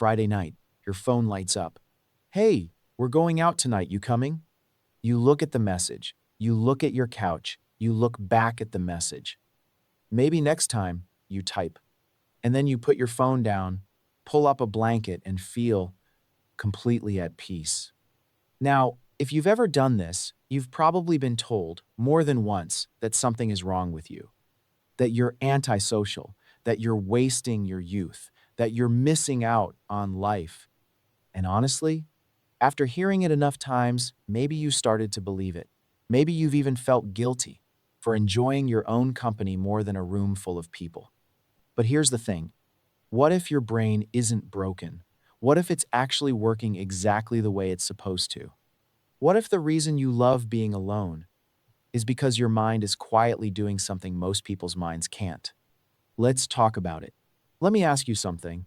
Friday night, your phone lights up. Hey, we're going out tonight, you coming? You look at the message. You look at your couch. You look back at the message. Maybe next time, you type. And then you put your phone down, pull up a blanket, and feel completely at peace. Now, if you've ever done this, you've probably been told more than once that something is wrong with you, that you're antisocial, that you're wasting your youth, that you're missing out on life. And honestly, after hearing it enough times, maybe you started to believe it. Maybe you've even felt guilty for enjoying your own company more than a room full of people. But here's the thing. What if your brain isn't broken? What if it's actually working exactly the way it's supposed to? What if the reason you love being alone is because your mind is quietly doing something most people's minds can't? Let's talk about it. Let me ask you something.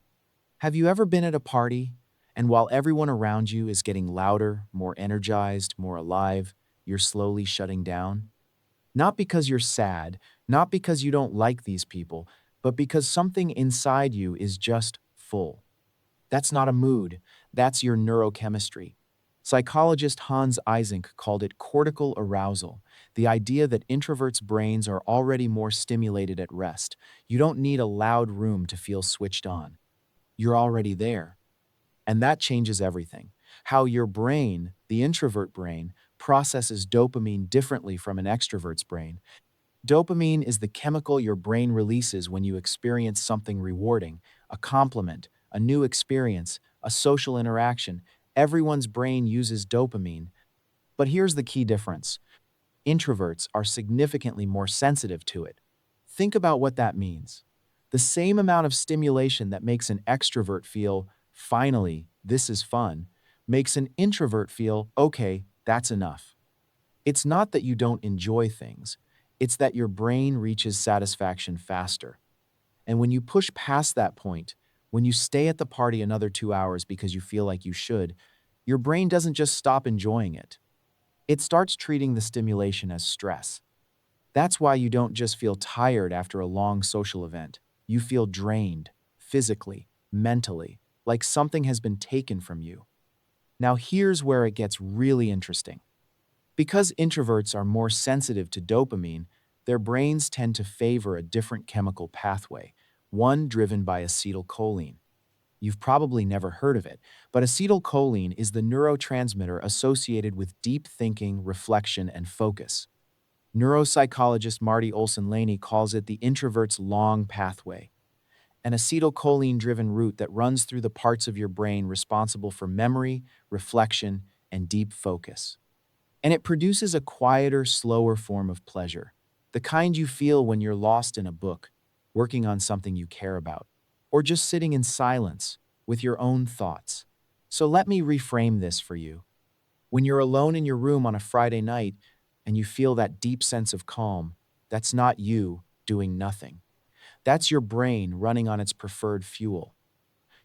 Have you ever been at a party, and while everyone around you is getting louder, more energized, more alive, you're slowly shutting down? Not because you're sad, not because you don't like these people, but because something inside you is just full. That's not a mood, that's your neurochemistry. Psychologist Hans Eysenck called it cortical arousal, the idea that introverts' brains are already more stimulated at rest. You don't need a loud room to feel switched on. You're already there. And that changes everything. How your brain, the introvert brain, processes dopamine differently from an extrovert's brain. Dopamine is the chemical your brain releases when you experience something rewarding, a compliment, a new experience, a social interaction. Everyone's brain uses dopamine. But here's the key difference. Introverts are significantly more sensitive to it. Think about what that means. The same amount of stimulation that makes an extrovert feel, finally, this is fun, makes an introvert feel, okay, that's enough. It's not that you don't enjoy things, it's that your brain reaches satisfaction faster. And when you push past that point, when you stay at the party another 2 hours because you feel like you should, your brain doesn't just stop enjoying it. It starts treating the stimulation as stress. That's why you don't just feel tired after a long social event. You feel drained, physically, mentally, like something has been taken from you. Now here's where it gets really interesting. Because introverts are more sensitive to dopamine, their brains tend to favor a different chemical pathway, one driven by acetylcholine. You've probably never heard of it, but acetylcholine is the neurotransmitter associated with deep thinking, reflection, and focus. Neuropsychologist Marty Olson Laney calls it the introvert's long pathway, an acetylcholine-driven route that runs through the parts of your brain responsible for memory, reflection, and deep focus. And it produces a quieter, slower form of pleasure, the kind you feel when you're lost in a book, working on something you care about, or just sitting in silence with your own thoughts. So let me reframe this for you. When you're alone in your room on a Friday night and you feel that deep sense of calm, that's not you doing nothing. That's your brain running on its preferred fuel.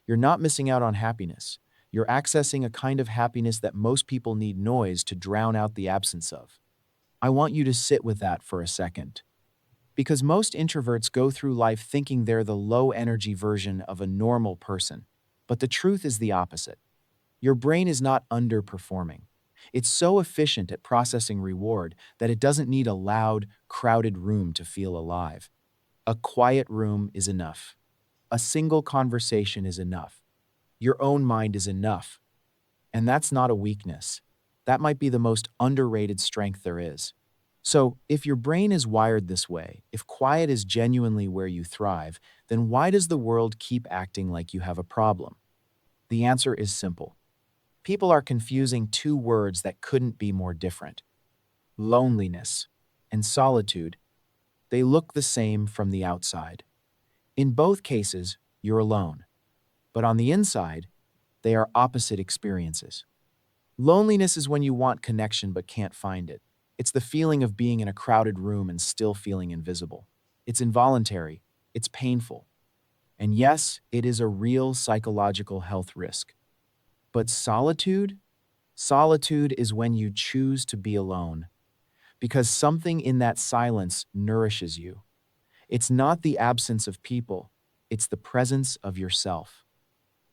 You're not missing out on happiness. You're accessing a kind of happiness that most people need noise to drown out the absence of. I want you to sit with that for a second. Because most introverts go through life thinking they're the low-energy version of a normal person. But the truth is the opposite. Your brain is not underperforming. It's so efficient at processing reward that it doesn't need a loud, crowded room to feel alive. A quiet room is enough. A single conversation is enough. Your own mind is enough. And that's not a weakness. That might be the most underrated strength there is. So, if your brain is wired this way, if quiet is genuinely where you thrive, then why does the world keep acting like you have a problem? The answer is simple. People are confusing two words that couldn't be more different: loneliness and solitude. They look the same from the outside. In both cases, you're alone. But on the inside, they are opposite experiences. Loneliness is when you want connection but can't find it. It's the feeling of being in a crowded room and still feeling invisible. It's involuntary. It's painful. And yes, it is a real psychological health risk. But solitude? Solitude is when you choose to be alone, because something in that silence nourishes you. It's not the absence of people, it's the presence of yourself.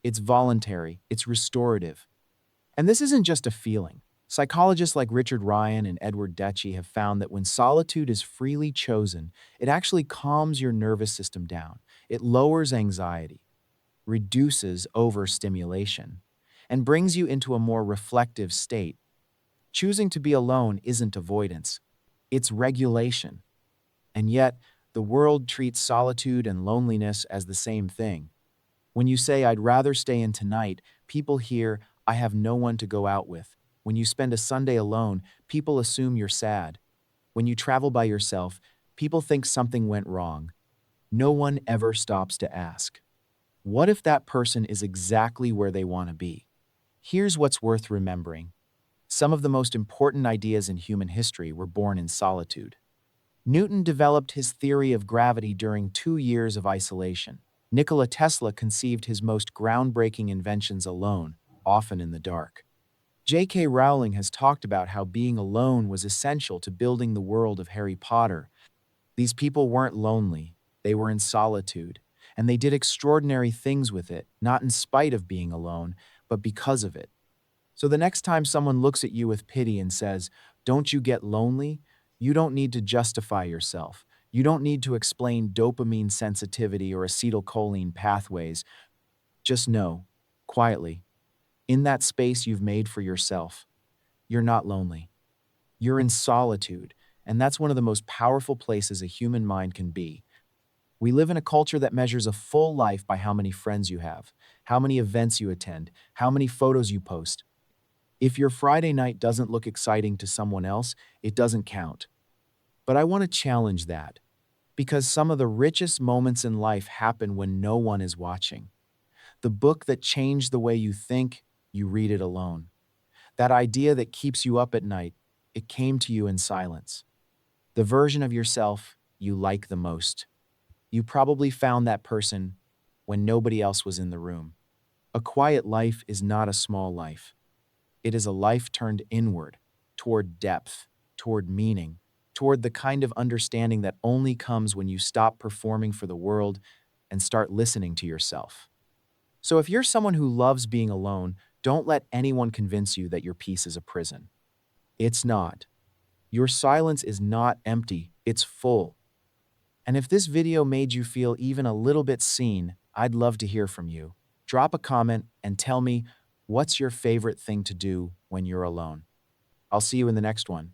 It's voluntary, it's restorative. And this isn't just a feeling. Psychologists like Richard Ryan and Edward Deci have found that when solitude is freely chosen, it actually calms your nervous system down. It lowers anxiety, reduces overstimulation, and brings you into a more reflective state. Choosing to be alone isn't avoidance, it's regulation. And yet, the world treats solitude and loneliness as the same thing. When you say, I'd rather stay in tonight, people hear, I have no one to go out with. When you spend a Sunday alone, people assume you're sad. When you travel by yourself, people think something went wrong. No one ever stops to ask, what if that person is exactly where they want to be? Here's what's worth remembering. Some of the most important ideas in human history were born in solitude. Newton developed his theory of gravity during 2 years of isolation. Nikola Tesla conceived his most groundbreaking inventions alone, often in the dark. J.K. Rowling has talked about how being alone was essential to building the world of Harry Potter. These people weren't lonely, they were in solitude, and they did extraordinary things with it, not in spite of being alone, but because of it. So the next time someone looks at you with pity and says, don't you get lonely? You don't need to justify yourself. You don't need to explain dopamine sensitivity or acetylcholine pathways. Just know, quietly, in that space you've made for yourself, you're not lonely. You're in solitude, and that's one of the most powerful places a human mind can be. We live in a culture that measures a full life by how many friends you have, how many events you attend, how many photos you post. If your Friday night doesn't look exciting to someone else, it doesn't count. But I want to challenge that, because some of the richest moments in life happen when no one is watching. The book that changed the way you think, you read it alone. That idea that keeps you up at night, it came to you in silence. The version of yourself you like the most. You probably found that person when nobody else was in the room. A quiet life is not a small life. It is a life turned inward, toward depth, toward meaning, toward the kind of understanding that only comes when you stop performing for the world and start listening to yourself. So if you're someone who loves being alone, don't let anyone convince you that your peace is a prison. It's not. Your silence is not empty, it's full. And if this video made you feel even a little bit seen, I'd love to hear from you. Drop a comment and tell me, what's your favorite thing to do when you're alone? I'll see you in the next one.